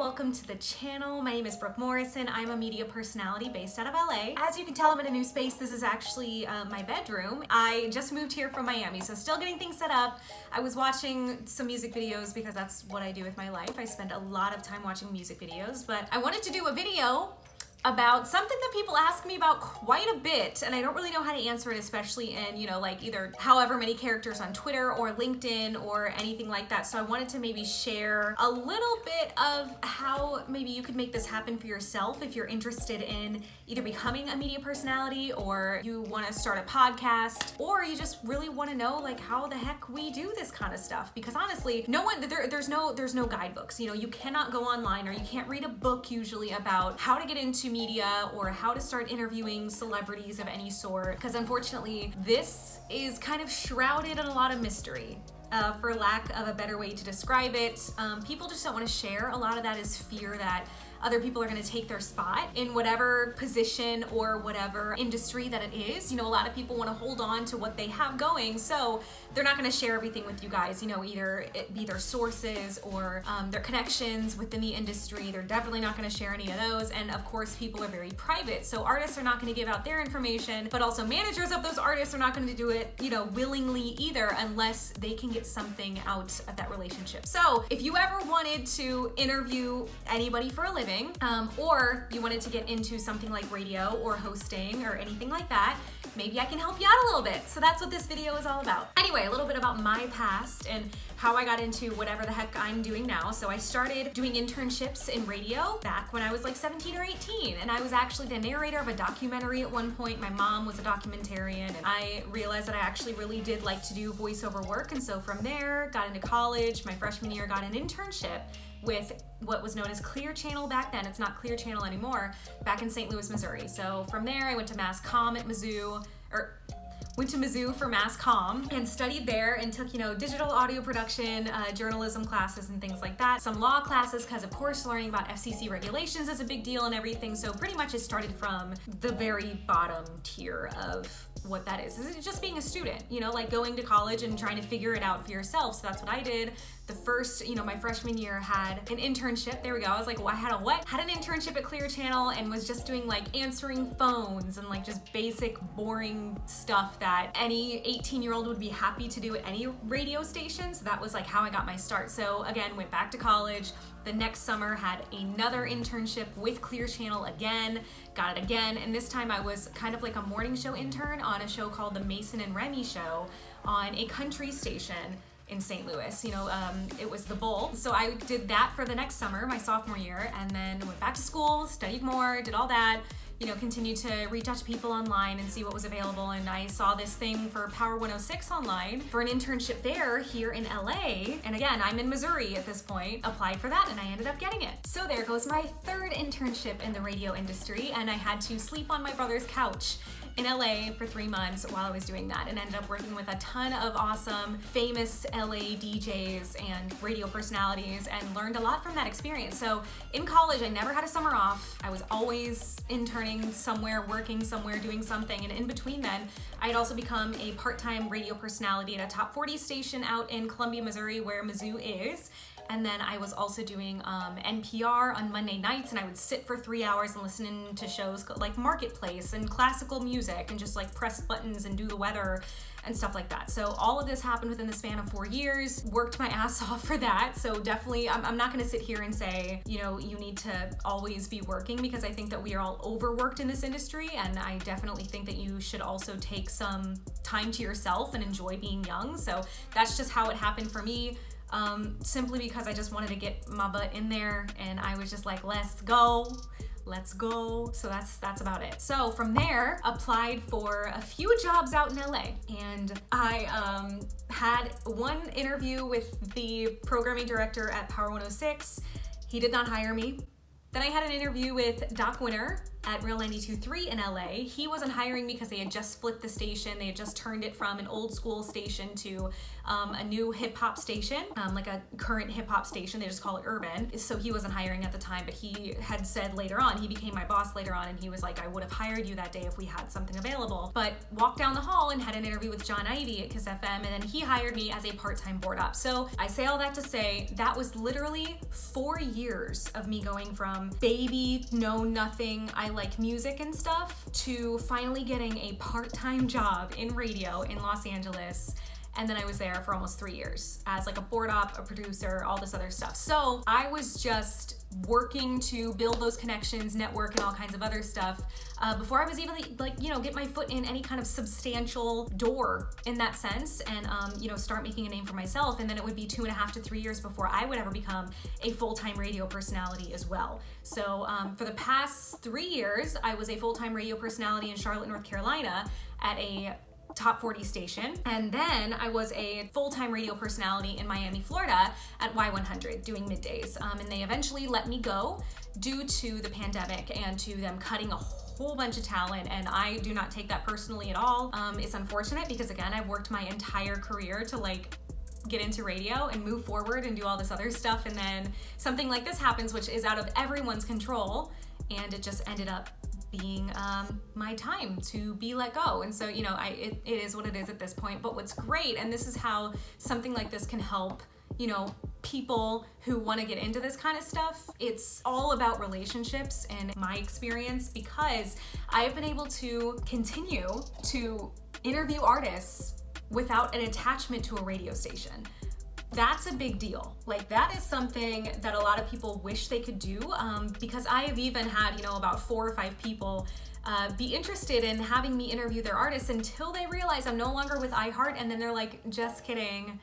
welcome to the channel. My name is Brooke Morrison. I'm a media personality based out of LA. As you can tell, I'm in a new space. This is actually my bedroom. I just moved here from Miami, so still getting things set up. I was watching some music videos because that's what I do with my life. I spend a lot of time watching music videos, but I wanted to do a video about something that people ask me about quite a bit, and I don't really know how to answer it, especially in, like either however many characters on Twitter or LinkedIn or anything like that. So I wanted to maybe share a little bit of how maybe you could make this happen for yourself if you're interested in either becoming a media personality, or you want to start a podcast, or you just really want to know like how the heck we do this kind of stuff. Because honestly, there's no guidebooks. You cannot go online, or you can't read a book usually about how to get into media or how to start interviewing celebrities of any sort, because unfortunately this is kind of shrouded in a lot of mystery. For lack of a better way to describe it, people just don't want to share. A lot of that is fear that other people are going to take their spot in whatever position or whatever industry that it is. A lot of people want to hold on to what they have going, so they're not going to share everything with you guys. Either it be their sources or their connections within the industry. They're definitely not going to share any of those. And of course, people are very private, so artists are not going to give out their information, but also managers of those artists are not going to do it, willingly either, unless they can get something out of that relationship. So if you ever wanted to interview anybody for a living, or you wanted to get into something like radio or hosting or anything like that, maybe I can help you out a little bit. So that's what this video is all about. Anyway, a little bit about my past and how I got into whatever the heck I'm doing now. So I started doing internships in radio back when I was like 17 or 18, and I was actually the narrator of a documentary at one point. My mom was a documentarian, and I realized that I actually really did like to do voiceover work. And so from there, got into college. My freshman year, got an internship with what was known as Clear Channel back then. It's not Clear Channel anymore, back in St. Louis, Missouri. So from there, I went to Mass Comm at Mizzou, went to Mizzou for Mass Comm and studied there and took, digital audio production, journalism classes and things like that. Some law classes, because of course learning about FCC regulations is a big deal and everything. So pretty much it started from the very bottom tier of what that is. It's just being a student, like going to college and trying to figure it out for yourself. So that's what I did. The first, my freshman year had an internship. There we go. I was like, well, I had a what? Had an internship at Clear Channel and was just doing like answering phones and like just basic boring stuff that any 18-year-old would be happy to do at any radio station. So that was like how I got my start. So again, went back to college. The next summer had another internship with Clear Channel again, got it again. And this time I was kind of like a morning show intern on a show called The Mason and Remy Show on a country station in St. Louis. It was The Bull. So I did that for the next summer, my sophomore year, and then went back to school, studied more, did all that, continued to reach out to people online and see what was available. And I saw this thing for Power 106 online for an internship there here in LA. And again, I'm in Missouri at this point, applied for that and I ended up getting it. So there goes my third internship in the radio industry, and I had to sleep on my brother's couch in LA for 3 months while I was doing that, and ended up working with a ton of awesome, famous LA DJs and radio personalities, and learned a lot from that experience. So in college, I never had a summer off. I was always interning somewhere, working somewhere, doing something. And in between then, I had also become a part-time radio personality at a top 40 station out in Columbia, Missouri, where Mizzou is. And then I was also doing NPR on Monday nights, and I would sit for 3 hours and listen to shows like Marketplace and classical music and just like press buttons and do the weather and stuff like that. So all of this happened within the span of 4 years, worked my ass off for that. So definitely, I'm not gonna sit here and say, you need to always be working, because I think that we are all overworked in this industry. And I definitely think that you should also take some time to yourself and enjoy being young. So that's just how it happened for me. Simply because I just wanted to get my butt in there, and I was just like, let's go. So that's about it. So from there, applied for a few jobs out in LA, and I had one interview with the programming director at Power 106. He did not hire me. Then I had an interview with Doc Winter at Real 92.3 in LA. He wasn't hiring because they had just flipped the station. They had just turned it from an old school station to a new hip hop station, like a current hip hop station. They just call it urban. So he wasn't hiring at the time, but he had said later on, he became my boss later on, and he was like, I would have hired you that day if we had something available. But walked down the hall and had an interview with John Ivy at Kiss FM, and then he hired me as a part-time board op. So I say all that to say that was literally 4 years of me going from baby, know nothing, I like music and stuff, to finally getting a part-time job in radio in Los Angeles. And then I was there for almost 3 years as like a board op, a producer, all this other stuff. So I was just working to build those connections, network, and all kinds of other stuff before I was even like, you know, get my foot in any kind of substantial door in that sense, and you know, start making a name for myself. And then it would be 2.5 to 3 years before I would ever become a full-time radio personality as well. So for the past 3 years, I was a full-time radio personality in Charlotte, North Carolina at a top 40 station. And then I was a full-time radio personality in Miami, Florida at Y100 doing middays. And they eventually let me go due to the pandemic and to them cutting a whole bunch of talent. And I do not take that personally at all. It's unfortunate because again, I've worked my entire career to like get into radio and move forward and do all this other stuff. And then something like this happens, which is out of everyone's control. And it just ended up being my time to be let go. And so, you know, it is what it is at this point. But what's great, and this is how something like this can help, you know, people who want to get into this kind of stuff, it's all about relationships in my experience, because I've been able to continue to interview artists without an attachment to a radio station. That's a big deal. Like, that is something that a lot of people wish they could do, because I have even had, you know, about 4 or 5 people be interested in having me interview their artists until they realize I'm no longer with iHeart, and then they're like, just kidding,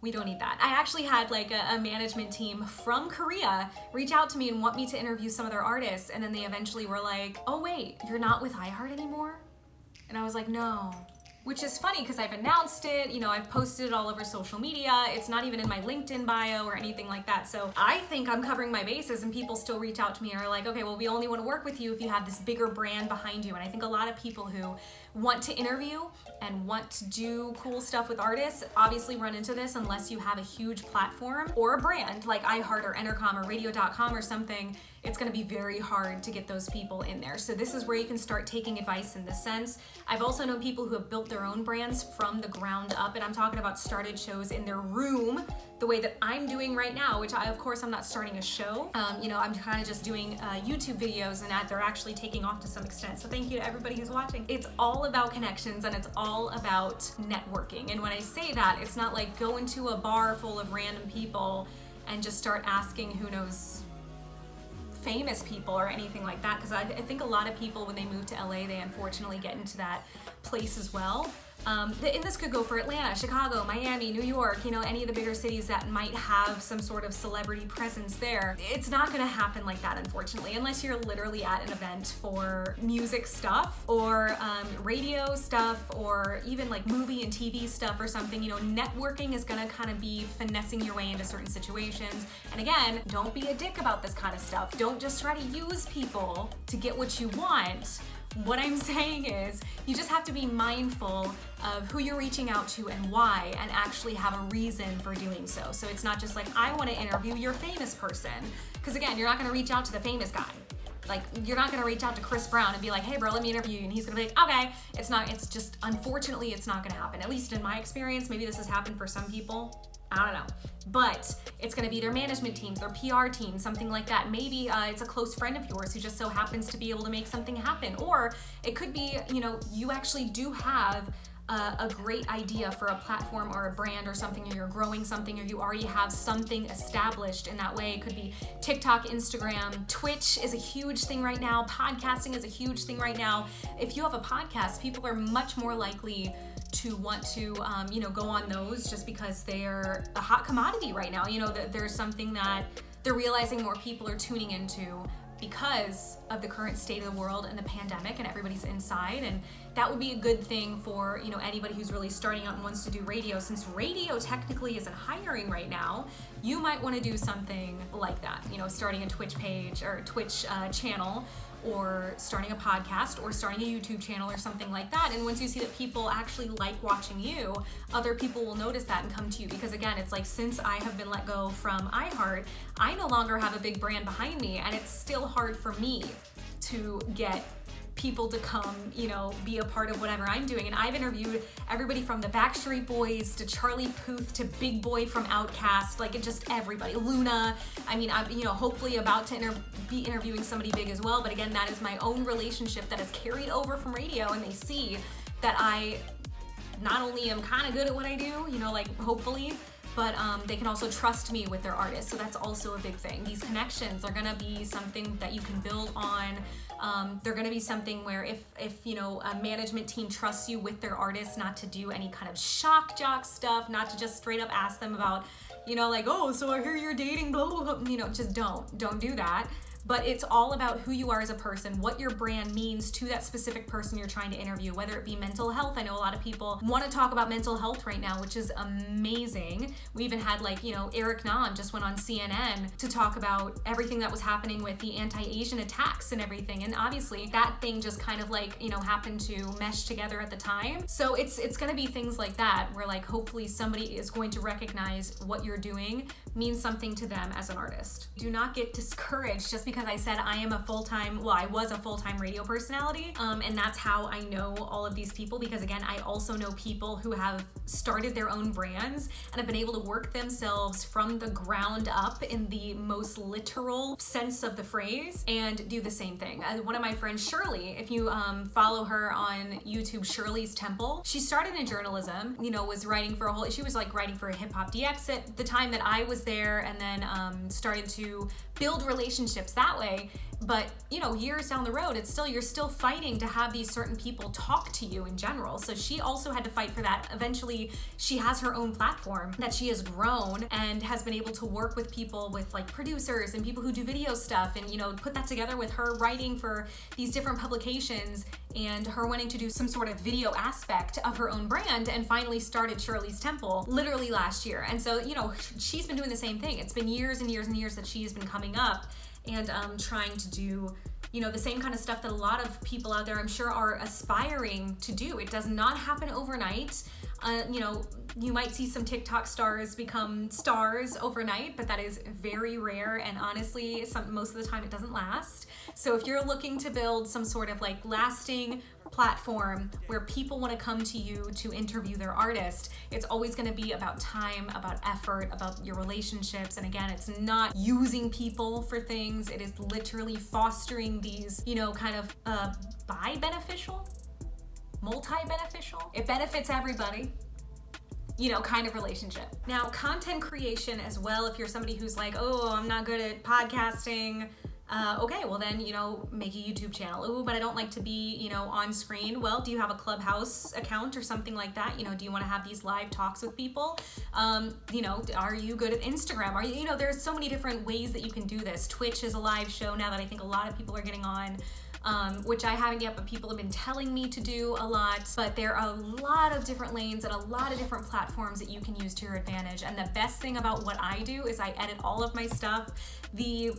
we don't need that. I actually had like a management team from Korea reach out to me and want me to interview some of their artists, and then they eventually were like, oh wait, you're not with iHeart anymore? And I was like, no. Which is funny because I've announced it, you know, I've posted it all over social media. It's not even in my LinkedIn bio or anything like that. So I think I'm covering my bases, and people still reach out to me and are like, okay, well, we only want to work with you if you have this bigger brand behind you. And I think a lot of people who want to interview and want to do cool stuff with artists obviously run into this unless you have a huge platform or a brand like iHeart or Entercom or Radio.com or something. It's going to be very hard to get those people in there. So this is where you can start taking advice in this sense. I've also known people who have built their own brands from the ground up, and I'm talking about started shows in their room the way that I'm doing right now, which of course I'm not starting a show. You know, I'm kind of just doing YouTube videos, and they're actually taking off to some extent. So thank you to everybody who's watching. It's all about connections, and it's all about networking. And when I say that, it's not like go into a bar full of random people and just start asking who knows famous people or anything like that, because I think a lot of people when they move to LA, they unfortunately get into that place as well. And this could go for Atlanta, Chicago, Miami, New York, you know, any of the bigger cities that might have some sort of celebrity presence there. It's not gonna happen like that, unfortunately, unless you're literally at an event for music stuff or radio stuff or even like movie and TV stuff or something. You know, networking is gonna kind of be finessing your way into certain situations. And again, don't be a dick about this kind of stuff. Don't just try to use people to get what you want. What I'm saying is you just have to be mindful of who you're reaching out to and why, and actually have a reason for doing so. So it's not just like, I want to interview your famous person. Because again, you're not going to reach out to the famous guy. Like, you're not going to reach out to Chris Brown and be like, hey bro, let me interview you. And he's going to be like, okay. It's just, unfortunately, it's not going to happen. At least in my experience, maybe this has happened for some people. I don't know. But it's going to be their management teams, their PR team, something like that. Maybe it's a close friend of yours who just so happens to be able to make something happen. Or it could be, you know, you actually do have a great idea for a platform or a brand or something, or you're growing something, or you already have something established in that way. It could be TikTok, Instagram, Twitch is a huge thing right now. Podcasting is a huge thing right now. If you have a podcast, people are much more likely to want to, you know, go on those just because they're a hot commodity right now. You know, that there's something that they're realizing more people are tuning into because of the current state of the world and the pandemic, and everybody's inside. And that would be a good thing for, you know, anybody who's really starting out and wants to do radio. Since radio technically isn't hiring right now, you might want to do something like that, you know, starting a Twitch page or Twitch channel, or starting a podcast or starting a YouTube channel or something like that. And once you see that people actually like watching you, other people will notice that and come to you. Because again, it's like, since I have been let go from iHeart, I no longer have a big brand behind me, and it's still hard for me to get people to come, you know, be a part of whatever I'm doing. And I've interviewed everybody from the Backstreet Boys to Charlie Puth to Big Boy from Outkast, like just everybody. Luna. I mean, I'm, you know, hopefully about to be interviewing somebody big as well. But again, that is my own relationship that is carried over from radio, and they see that I not only am kind of good at what I do, you know, like hopefully, but they can also trust me with their artists. So that's also a big thing. These connections are gonna be something that you can build on. They're gonna be something where if you know, a management team trusts you with their artists, not to do any kind of shock jock stuff, not to just straight up ask them about, you know, like, oh, so I hear you're dating, blah, blah, blah. You know, just don't do that. But it's all about who you are as a person, what your brand means to that specific person you're trying to interview, whether it be mental health. I know a lot of people want to talk about mental health right now, which is amazing. We even had, like, you know, Eric Nam just went on CNN to talk about everything that was happening with the anti-Asian attacks and everything. And obviously that thing just kind of like, you know, happened to mesh together at the time. So it's going to be things like that where, like, hopefully somebody is going to recognize what you're doing means something to them as an artist. Do not get discouraged just because I said I am a full-time, well, I was a full-time radio personality, and that's how I know all of these people, because again, I also know people who have started their own brands and have been able to work themselves from the ground up in the most literal sense of the phrase and do the same thing. One of my friends, Shirley, if you follow her on YouTube, Shirley's Temple, she started in journalism, you know, was writing for she was like writing for Hip Hop DX at the time that I was there, and then started to build relationships that way. But, you know, years down the road, you're still fighting to have these certain people talk to you in general. So she also had to fight for that. Eventually, she has her own platform that she has grown and has been able to work with people, with like producers and people who do video stuff, and, you know, put that together with her writing for these different publications and her wanting to do some sort of video aspect of her own brand, and finally started Shirley's Temple literally last year. And so, you know, she's been doing the same thing. It's been years and years and years that she has been coming up and trying to do, you know, the same kind of stuff that a lot of people out there, I'm sure, are aspiring to do. It does not happen overnight. You know, you might see some TikTok stars become stars overnight, but that is very rare, and honestly, most of the time it doesn't last. So if you're looking to build some sort of like lasting platform where people want to come to you to interview their artist, it's always going to be about time, about effort, about your relationships. And again, it's not using people for things. It is literally fostering these, you know, kind of bi-beneficial, multi-beneficial, it benefits everybody, you know, kind of relationship. Now, content creation as well, if you're somebody who's like, oh, I'm not good at podcasting, okay, well then, you know, make a YouTube channel. Ooh, but I don't like to be, you know, on screen. Well, do you have a Clubhouse account or something like that? You know, do you want to have these live talks with people? You know, are you good at Instagram? Are you know, there's so many different ways that you can do this. Twitch is a live show now that I think a lot of people are getting on. Which I haven't yet, but people have been telling me to do a lot. But there are a lot of different lanes and a lot of different platforms that you can use to your advantage. And the best thing about what I do is I edit all of my stuff the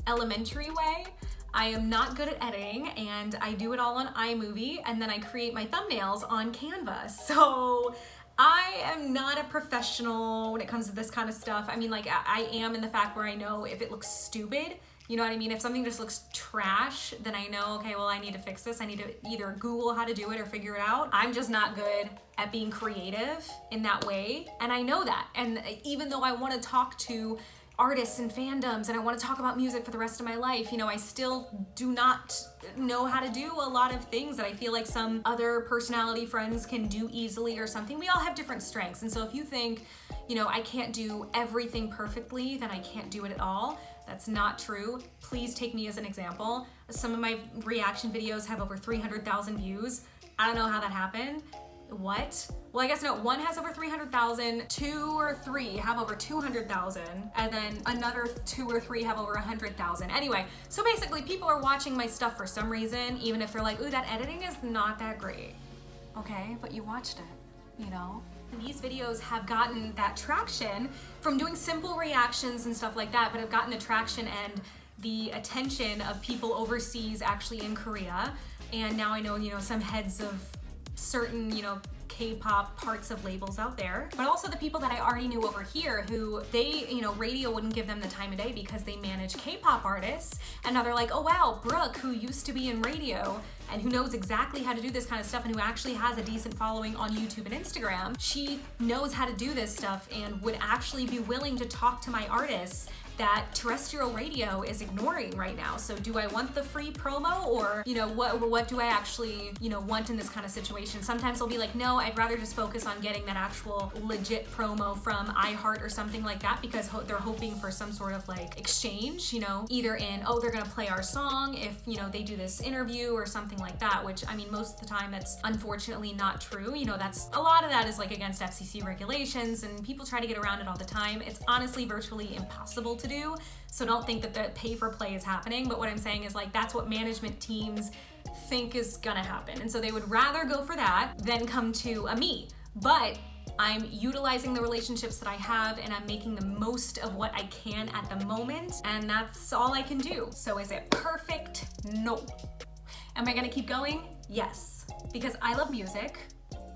elementary way. I am not good at editing, and I do it all on iMovie, and then I create my thumbnails on Canva. So I am not a professional when it comes to this kind of stuff. I mean, like, I am in the fact where I know if it looks stupid, you know what I mean? If something just looks trash, then I know, okay, well, I need to fix this. I need to either Google how to do it or figure it out. I'm just not good at being creative in that way, and I know that. And even though I want to talk to artists and fandoms and I want to talk about music for the rest of my life, you know, I still do not know how to do a lot of things that I feel like some other personality friends can do easily or something. We all have different strengths. And so if you think, you know, I can't do everything perfectly, then I can't do it at all. That's not true. Please take me as an example. Some of my reaction videos have over 300,000 views. I don't know how that happened. What? Well, I guess no, one has over 300,000, 2 or 3 have over 200,000, and then another 2 or 3 have over 100,000. Anyway, so basically people are watching my stuff for some reason, even if they're like, ooh, that editing is not that great. Okay, but you watched it, you know? These videos have gotten that traction from doing simple reactions and stuff like that, but have gotten the traction and the attention of people overseas, actually in Korea. And now I know, some heads of certain, K-pop parts of labels out there, but also the people that I already knew over here who they, radio wouldn't give them the time of day because they manage K-pop artists. And now they're like, oh wow, Brooke, who used to be in radio and who knows exactly how to do this kind of stuff and who actually has a decent following on YouTube and Instagram, she knows how to do this stuff and would actually be willing to talk to my artists that terrestrial radio is ignoring right now. So do I want the free promo, or what do I actually want in this kind of situation? Sometimes I'll be like, no, I'd rather just focus on getting that actual legit promo from iHeart or something like that, because they're hoping for some sort of like exchange, either in, oh, they're gonna play our song if they do this interview or something like that, which I mean most of the time that's unfortunately not true. That's a lot of that is like against FCC regulations and people try to get around it all the time. It's honestly virtually impossible to do. So don't think that the pay for play is happening, but what I'm saying is like that's what management teams think is gonna happen. And so they would rather go for that than come to a me. But I'm utilizing the relationships that I have and I'm making the most of what I can at the moment, and that's all I can do. So is it perfect? No. Am I gonna keep going? Yes, because I love music.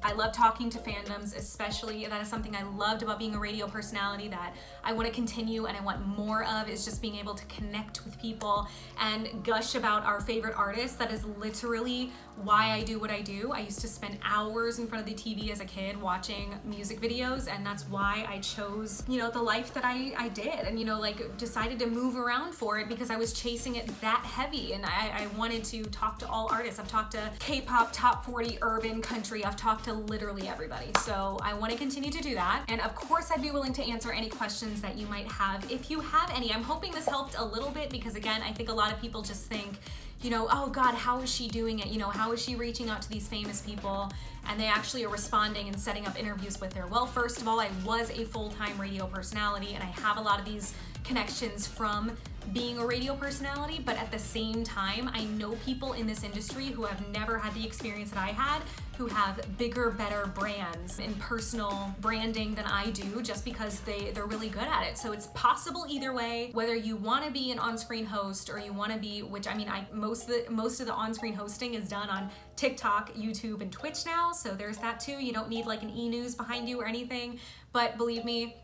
I love talking to fandoms, especially. That is something I loved about being a radio personality that I want to continue and I want more of, is just being able to connect with people and gush about our favorite artists. That is literally why I do what I do. I used to spend hours in front of the TV as a kid watching music videos, and that's why I chose, the life that I did, and decided to move around for it because I was chasing it that heavy, and I wanted to talk to all artists. I've talked to K-pop, top 40, urban, country. I've talked to literally everybody. So I want to continue to do that. And of course, I'd be willing to answer any questions that you might have if you have any. I'm hoping this helped a little bit because again, I think a lot of people just think, oh God, how is she doing it? How is she reaching out to these famous people? And they actually are responding and setting up interviews with her. Well, first of all, I was a full-time radio personality and I have a lot of these connections from being a radio personality, but at the same time, I know people in this industry who have never had the experience that I had, who have bigger, better brands and personal branding than I do, just because they're really good at it. So it's possible either way, whether you want to be an on-screen host or you want to be, which I mean, most of the on-screen hosting is done on TikTok, YouTube, and Twitch now. So there's that too. You don't need like an e-news behind you or anything, but believe me,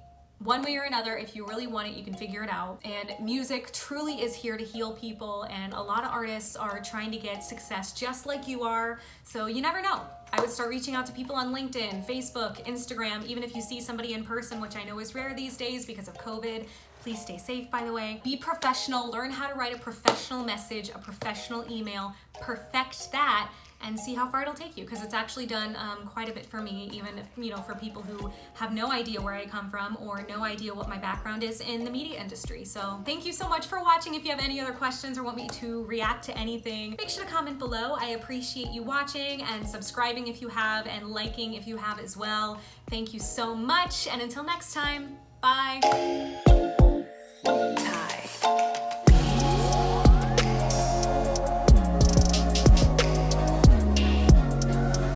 one way or another, if you really want it, you can figure it out. And music truly is here to heal people, and a lot of artists are trying to get success just like you are, so you never know. I would start reaching out to people on LinkedIn, Facebook, Instagram, even if you see somebody in person, which I know is rare these days because of COVID. Please stay safe, by the way. Be professional, learn how to write a professional message, a professional email, perfect that, and see how far it'll take you, because it's actually done quite a bit for me, even if, for people who have no idea where I come from or no idea what my background is in the media industry. So thank you so much for watching. If you have any other questions or want me to react to anything, make sure to comment below. I appreciate you watching and subscribing if you have, and liking if you have as well. Thank you so much, and until next time, bye.